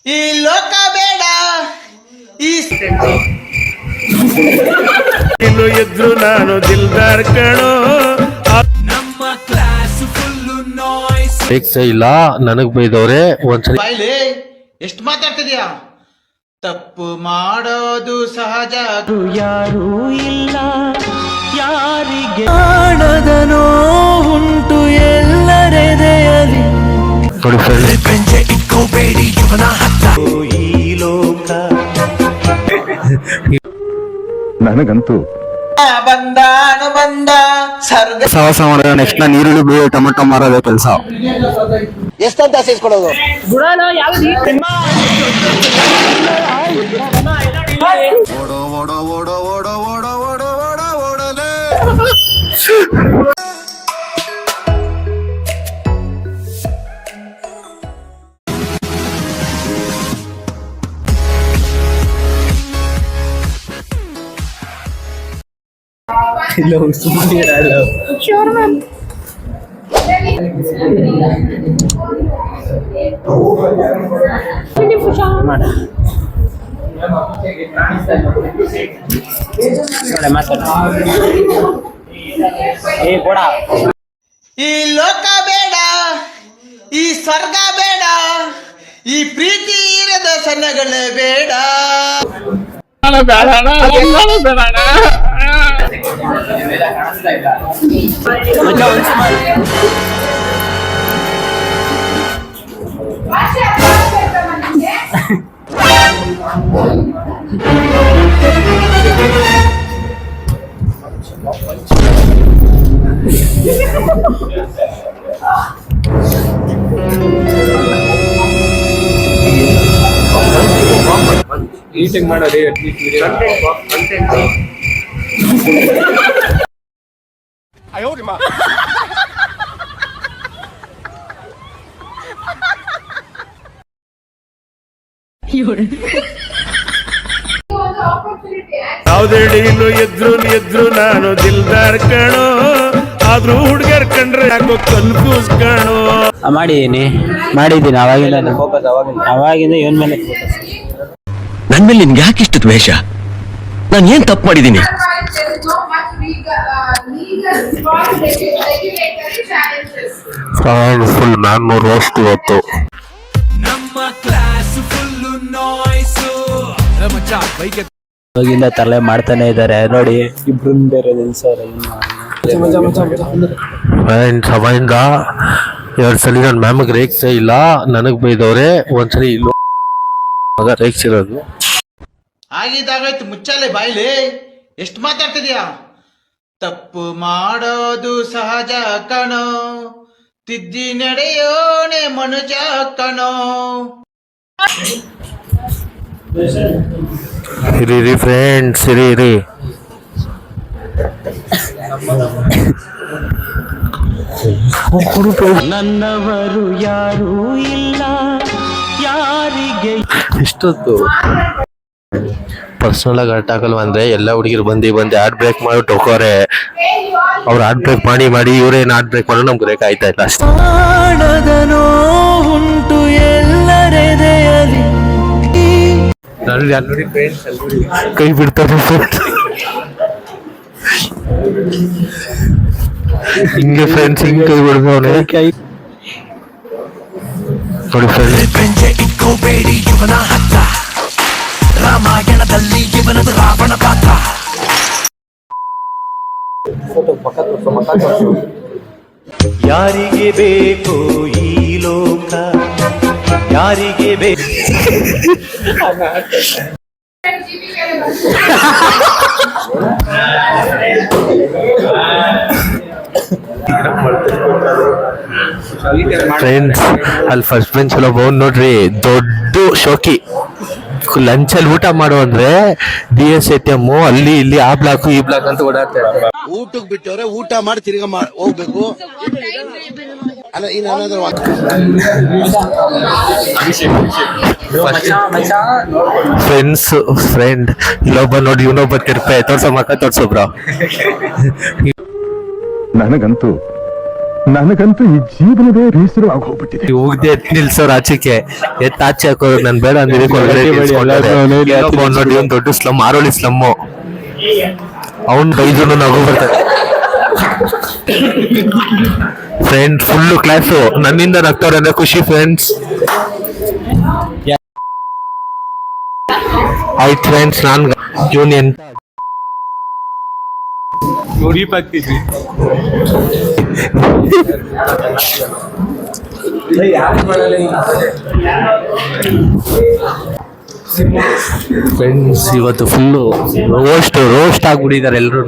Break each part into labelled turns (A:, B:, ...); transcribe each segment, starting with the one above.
A: ಈ ಲೋಕ ಬೇಡ ಈ
B: ಇನ್ನು ಎದ್ರು ನಾನು ದಿಲ್ದಾರ್ ಕಣೋ.
C: ನಮ್ಮ ಕ್ಲಾಸ್ ಫುಲ್ಲು ನಾಯ್ಸ್.
D: ಇಲ್ಲ ನನಗ್ ಬೈದವ್ರೆ ಒಂದ್ಸಲಿ.
A: ಬಾಯ್ಲಿ ಎಷ್ಟು ಮಾತಾಡ್ತಿದ್ಯಾ? ತಪ್ಪು ಮಾಡೋದು ಸಹಜ.
C: ಯಾರೂ ಇಲ್ಲ ಯಾರಿಗೆ ಕಾಣದ ನೋವುಂಟು ಎಲ್ಲರೆದೆಯಲಿ.
D: ನೋಡಿ ಫ್ರೆಂಡ್ಸ್,
C: ಬೆಂಚೆ ಇಟ್ಕೋಬೇಡಿ ಇವನ ಹತ್ತ. ಈ ಲೋಕ
E: ನನಗಂತೂ
A: ಬಂದಾನು ಬಂದ ಸರ್ಗ.
E: ಸಾಹಸ ಮಾಡಿದ್ರೆ ನೆಕ್ಸ್ಟ್ ನಾನು ಈರುಳ್ಳಿ ಬೇಳೆ ಟೊಮೆಟೊ ಮಾರೋದೇ ಕೆಲಸ.
A: ಎಷ್ಟಂತ ಸೇರಿಸ್ಕೊಡೋದು? ಈ ಲೋಕ ಬೇಡ, ಈ ಸ್ವರ್ಗ ಬೇಡ, ಈ ಪ್ರೀತಿ ಇರದ ಸನ್ನಗಳೇ ಬೇಡ.
F: ಈಟಿಂಗ್ ಮಾಡೋದು
B: ಯಾವ್ದೇ ಡೀಲು ಎದ್ರು ನಾನು ದಿಲ್ದಾರ್ ಕಣೋ. ಆದ್ರೂ ಹುಡ್ಗರ್ ಕಂಡ್ರೆ ಯಾಕೋ ಕನ್ಫ್ಯೂಸ್ ಕಣೋ.
G: ಮಾಡಿದ್ದೀನಿ ಅವಾಗಿಂದ ಇವನ್ ಮೇಲೆ
H: ನನ್ ಮೇಲೆ ನಿನ್ಗೆ ಯಾಕೆ ಇಷ್ಟು ದ್ವೇಷ? ನಾನು ಏನ್ ತಪ್ಪು ಮಾಡಿದ್ದೀನಿ?
D: ಫುಲ್ ಮ್ಯಾನ್ ರೋಸ್ಟ್ ಇವತ್ತು.
C: ನಮ್ಮ ಕ್ಲಾಸ್ ಫುಲ್ಲು ನಾಯ್ಸ್. ಮಚ್ಚ ಬೈಕ್
G: ಅವಾಗಿಂದ ತರಲೆ ಮಾಡ್ತಾನೆ ಇದ್ದಾರೆ ನೋಡಿ. ಇಬ್ರು ಬೇರೆ
D: ಫ್ರೆಂಡ್ಸ್, ಅವಾಗಿಂದ 2 ಸಲ ನನ್ನ ಮ್ಯಾಮಿಗೆ ರೇಗ್ಸೇ ಇಲ್ಲ, ನನಗ್ ಬೈದವ್ರೆ ಒಂದ್ಸಲಿ ಮಗ ರೇಗ್ಸಿರೋದು.
A: ಆಗಿದ್ದಾಗಾಯ್ತು, ಮುಚ್ಚಾಲೆ ಬಾಯ್ಲಿ. ಎಷ್ಟು ಮಾತಾಡ್ತಿದ್ಯಾ? ತಪ್ಪು ಮಾಡೋದು ಸಹಜ ಕಣೋ, ತಿದ್ದಿ ನಡೆಯೋನೆ ಮನುಜ ಕಣೋ.
D: ಇರಿ ಫ್ರೆಂಡ್ಸ್, ಇರಿ.
C: ನನ್ನವರು ಯಾರೂ ಇಲ್ಲ ಯಾರಿಗೆ.
D: ಇಷ್ಟೊತ್ತು ಪರ್ಸನಲ್ ಆಗಿ ಅಟ್ಟಾಕಲ್ವ ಅಂದ್ರೆ ಎಲ್ಲ ಹುಡುಗಿರು ಬಂದು ಹಾರ್ಟ್ ಬ್ರೇಕ್ ಮಾಡಿ ಹೋಗೋರೆ. ಅವ್ರು ಹಾರ್ಟ್ ಬ್ರೇಕ್ ಮಾಡಿ ಇವ್ರೇನು ಹಾರ್ಟ್ ಬ್ರೇಕ್ ಮಾಡೋ ನಮ್ಗೆ ಬ್ರೇಕ್ ಆಯ್ತಾ ಇಲ್ಲ ಅಷ್ಟೇ.
C: ಕಾಣದ ನೋವುಂಟು ಎಲ್ಲರೆದೆಯಲಿ.
D: ನೋಡಿ ಫ್ರೆಂಡ್ಸ್, ಕೈ ಬಿಡ್ತಾರೆ ಹಿಂಗೆ ಫ್ರೆಂಡ್ಸ್, ಹಿಂಗೆ ಕೈ ಬಿಡ್ದವನೆ ನೋಡಿ ಫ್ರೆಂಡ್ಸ್.
C: ಬೆಂಚೆ ಇಟ್ಕೋಬೇಡಿ ಇವನ ಹತ್ತ. ರಾಮಾಯಣದಲ್ಲಿ ಇವನದು ರಾವಣ ಪಾತ್ರ. ಯಾರಿಗೆ ಬೇಕು ಈ ಲೋಕ, ಯಾರಿಗೆ ಬೇಕು
D: ಫ್ರೆಂಡ್ಸ್, ಅಲ್ಲಿ ಫಸ್ಟ್ ಬೆಂಚ್ ಒಬ್ಬ ನೋಡ್ರಿ, ದೊಡ್ಡ ಶೋಕಿ. ಲಂಚಲ್ಲಿ ಊಟ ಮಾಡು ಅಂದ್ರೆ DSATM ಅಲ್ಲಿ ಇಲ್ಲಿ ಆ ಬ್ಲಾಕ್ ಈ ಬ್ಲಾಕ್ ಅಂತ ಓಡಾಡ್ತಾರೆ.
I: ಊಟಕ್ಕೆ ಬಿಟ್ಟವ್ರೆ, ಊಟ ಮಾಡಿ ತಿರ್ಗಾ ಹೋಗ್ಬೇಕು. ಅಲ್ಲ ಇನ್ನಾದ್ರೂ
D: ಫ್ರೆಂಡ್ ಇಲ್ಲೊಬ್ಬ ನೋಡಿ, ಇವನೊಬ್ಬ ತಿರ್ಪೆ ತೋರ್ಸೋ ಮಕ್ಕ ತೋರ್ಸೋ ಬ್ರೋ.
E: ನನಗಂತೂ ನನಗಂತೂ ಈ ಜೀವನದೇ ಬೇಸರ ಆಗೋಗ್ಬಿಟ್ಟಿದೆ.
D: ಹೋಗ್ದೆ ಎತ್ ನಿಲ್ಸೋರು ಆಚೆಗೆ ಎತ್ ಆಚೆ ಹಾಕೋರು ನನ್ ಬೇಡ ಅಂದ್ರೆ ನೋಡಿ ಒಂದ್ ದೊಡ್ಡ ಸ್ಲಮ್ ಆರೋಳಿ ಸ್ಲಮ್ಮು ಅವನ್ ಬೈದ್ರು ನಗು ಬರ್ತದೆ. ಫ್ರೆಂಡ್ ಫುಲ್ ಕ್ಲಾಸು ನನ್ನಿಂದ ನಗ್ತವ್ರೆ ಅಂದ್ರೆ ಖುಷಿ ಫ್ರೆಂಡ್ಸ್. ಆಯ್ತು ಫ್ರೆಂಡ್ಸ್, ನಾನ್ ಯೂನಿಯನ್ ಫ್ರೆಂಡ್ಸ್ ಇವತ್ತು ಫುಲ್ಲು ರೋಸ್ಟ್ ಆಗ್ಬಿಟ್ಟಿದ್ದಾರೆ ಎಲ್ರು.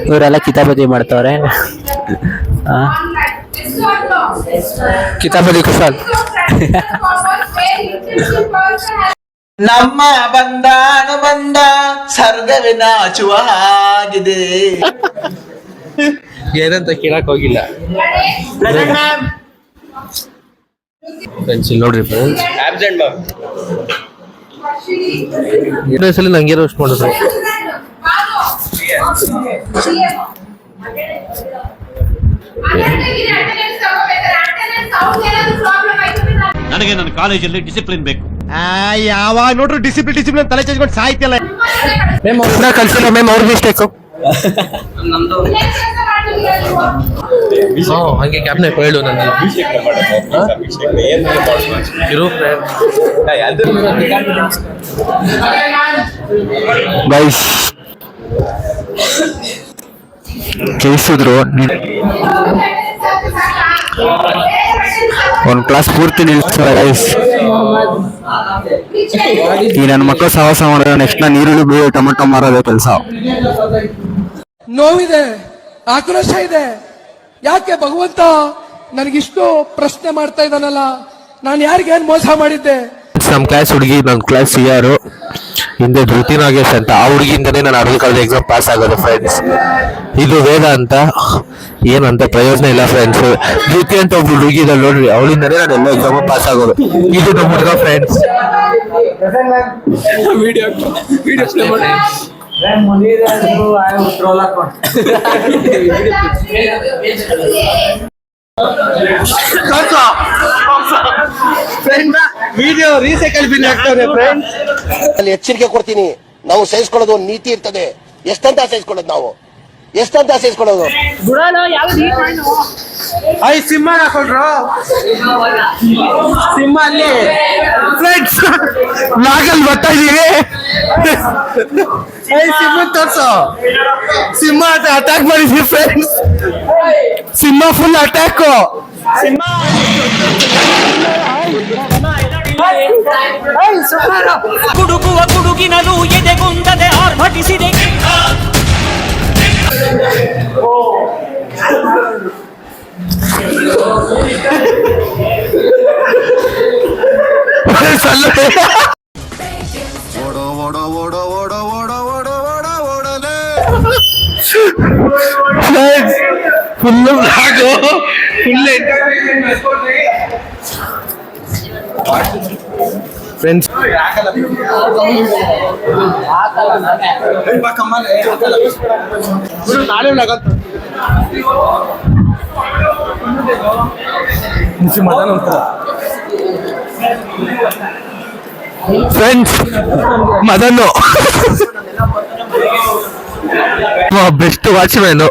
G: ಇವರೆಲ್ಲ ಕಿತಾಪತಿ ಮಾಡ್ತವ್ರೆ.
D: ಕಿತಾಬಲಿ ಕುಶಾಲ್
A: ನಮ್ಮ ಬಂಧ ಸರ್ಗವೇ ನಾಚುವ ಹಾಗಿದೆ.
D: ಏನಂತ ಕೇಳಕ್ ಹೋಗಿಲ್ಲ ಫ್ರೆಂಡ್ಸ್. ಇಲ್ಲಿ ನೋಡ್ರಿ ಫ್ರೆಂಡ್ಸ್, ಸಲ ನಂಗೆ ರೋಸ್ಟ್ ಮಾಡಿದ್ರು.
H: ನನಗೆ ನನ್ನ ಕಾಲೇಜಲ್ಲಿ ಡಿಸಿಪ್ಲಿನ್ ಬೇಕು.
I: ಯಾವಾಗ ನೋಡ್ರು ಡಿಸಿಪ್ಲಿನ್ ತಲೆ ಚಚ್ಕೊಂಡು ಸಾಯ್ತಿಲ್ಲ.
D: ಕಲ್ಸಿಲ್ಲ ಮ್ಯಾಮ್, ಅವ್ರ ಮಿಸ್ಟೇಕು. ಹಂಗೆ ಕ್ಯಾಬ್ನೆ ಹೇಳು ನನಗೆ
E: ಗೈಸ್ ಕೇಳಿಸಿದ್ರು ಒಂದ್ ಕ್ಲಾಸ್ ಪೂರ್ತಿ ನಿಲ್ಸ್ತಾರೆ ಗೈಸ್. ಈ ನನ್ನ ಮಕ್ಕಳು ಸಹವಾಸ ಮಾಡಿದ್ರೆ ನೆಕ್ಸ್ಟ್ ನಾನು ಈರುಳ್ಳಿ ಬೀಳು ಟೊಮೆಟೊ ಮಾರೋದೇ ಕೆಲಸ.
F: ನೋವಿದೆ, ಆಕ್ರೋಶ ಇದೆ. ಯಾಕೆ ಭಗವಂತ ನನಗಿಷ್ಟು ಪ್ರಶ್ನೆ ಮಾಡ್ತಾ ಇದ್ದಾನಲ್ಲ, ನಾನು ಯಾರಿಗೇನ್ ಮೋಸ ಮಾಡಿದ್ದೆ?
D: ನಮ್ ಕ್ಲಾಸ್ ಹುಡುಗಿ, ನಮ್ ಕ್ಲಾಸ್ ಯಾರು ಹಿಂದೆ ಧೃತಿ ನಾಗೇಶ್ ಅಂತ, ಆ ಹುಡುಗಿಯಿಂದನೇ ನಾನು ಅರ್ಧ ಕಾಲೇಜ್ ಎಕ್ಸಾಮ್ ಪಾಸ್ ಆಗೋದು ಫ್ರೆಂಡ್ಸ್. ಇದು ವೇದ ಅಂತ ಏನಂತ ಪ್ರಯೋಜನ ಇಲ್ಲ ಫ್ರೆಂಡ್ಸ್. ಧೃತಿ ಅಂತ ಒಬ್ರು ಹುಡುಗಿ ಇದ್ದಾಳೆ ನೋಡ್ರಿ, ಅವಳಿಂದನೇ ನಾನು ಎಲ್ಲ ಎಕ್ಸಾಮ್ ಪಾಸ್ ಆಗೋದು. ಇದು ನಮ್ಮ ಹುಡುಗ ಫ್ರೆಂಡ್ಸ್.
A: ವಿಡಿಯೋ ರೀಸೈಕಲ್ ಬಿನ್ ಆಗ್ತದೆ ಫ್ರೆಂಡ್ಸ್.
I: ಅಲ್ಲಿ ಎಚ್ಚರಿಕೆ ಕೊಡ್ತೀನಿ, ನಾವು ಸಹಿಸ್ಕೊಳ್ಳೋದು ಒಂದು ನೀತಿ ಇರ್ತದೆ. ಎಷ್ಟಂತ ಸಹಿಸ್ಕೊಳ್ಳೋದು, ನಾವು ಎಷ್ಟಂತ ಸಹಿಸ್ಕೊಳ್ಳೋದು.
A: ಸಿಂಹ ಹಾಕೊಂಡ್ರು, ಸಿಂಹ ಅಲ್ಲಿ ಫ್ರೆಂಡ್ಸ್ ನಾಗಲ್ ಬರ್ತಾ ಇದೀವಿ. ಸಿಂಹ ತೋರ್ಸು, ಸಿಂಹ ಅಟ್ಯಾಕ್ ಮಾಡಿದ್ವಿ ಫ್ರೆಂಡ್ಸ್. ಸಿಂಹ ಫುಲ್ ಅಟ್ಯಾಕ್.
C: ಕುಡುಕುವ ಕುಡುಗಿನಲು ಎದೆಗುಂದದೆ ಆರ್ಭಟಿಸಿದೆ.
D: Full friends. ಫ್ರೆಂಡ್ಸ್ ಮದನ್ನು ಬೆಸ್ಟ್ ವಾಚ್ಮ್ಯಾನು.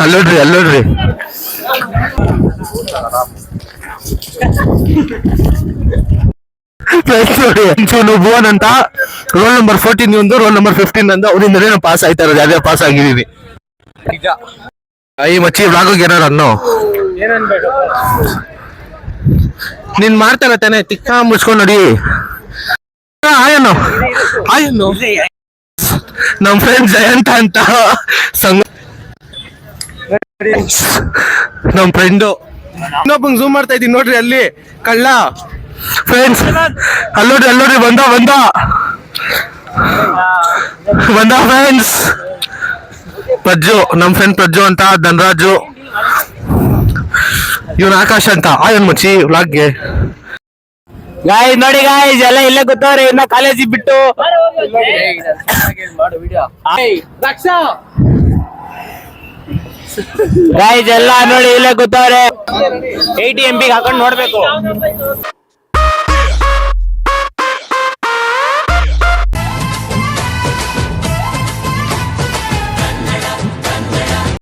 D: ಅಲ್ಲೋಡ್ರಿ ಭುವನ್ ಅಂತ ರೋಲ್ ನಂಬರ್ 14 ಒಂದು, ರೋಲ್ ನಂಬರ್ 15 ಅಂತ. ಅವರಿಂದಲೇ ನಾನು ಪಾಸ್ ಆಯ್ತಾ ಇರೋದು, ಯಾವ್ಯಾವ ಪಾಸ್ ಆಗಿದ್ದೀನಿ. ಈ ಮಚ್ಚಿ ಬ್ಲಾಗ್ ಏನಾರ ಅನ್ನೋ ನೀನ್ ಮಾಡ್ತಾರ ತಾನೆ, ತಿಕ್ಕ ಮುಚ್ಕೊಂಡ್ ನೋಡಿ. ಆಯನು ನಮ್ ಫ್ರೆಂಡ್ ಜಯಂತ ಅಂತ ನಮ್ ಫ್ರೆಂಡು. ಇನ್ನೊಬ್ಬಂಗ್ ಝೂಮ್ ಮಾಡ್ತಾ ಇದೀನಿ ನೋಡ್ರಿ, ಅಲ್ಲಿ ಕಳ್ಳ ಫ್ರೆಂಡ್ಸ್. ಅಲ್ಲೋಡ್ರಿ ಬಂದ ಫ್ರೆಂಡ್ಸ್. ಪ್ರಜ್ಜು, ನಮ್ ಫ್ರೆಂಡ್ ಪ್ರಜ್ಜು ಅಂತ, ಧನರಾಜು ಇವನ್ ಆಕಾಶ್ ಅಂತ ಆಯನ್ ಮಚ್ಚಿ ವ್ಲಾಗ್ಗೆ.
G: ಗಾಯ್ ನೋಡಿ ಗಾಯ್ಸ್ ಎಲ್ಲ ಇಲ್ಲೇ ಗೊತ್ತವ್ರೆ ಇನ್ನ ಕಾಲೇಜಿಗೆ ಬಿಟ್ಟು. ಗಾಯ್ಸ್ ಎಲ್ಲ ನೋಡಿ ಇಲ್ಲೇ ಗೊತ್ತವ್ರೆ. ATM ಹಾಕೊಂಡು ನೋಡ್ಬೇಕು.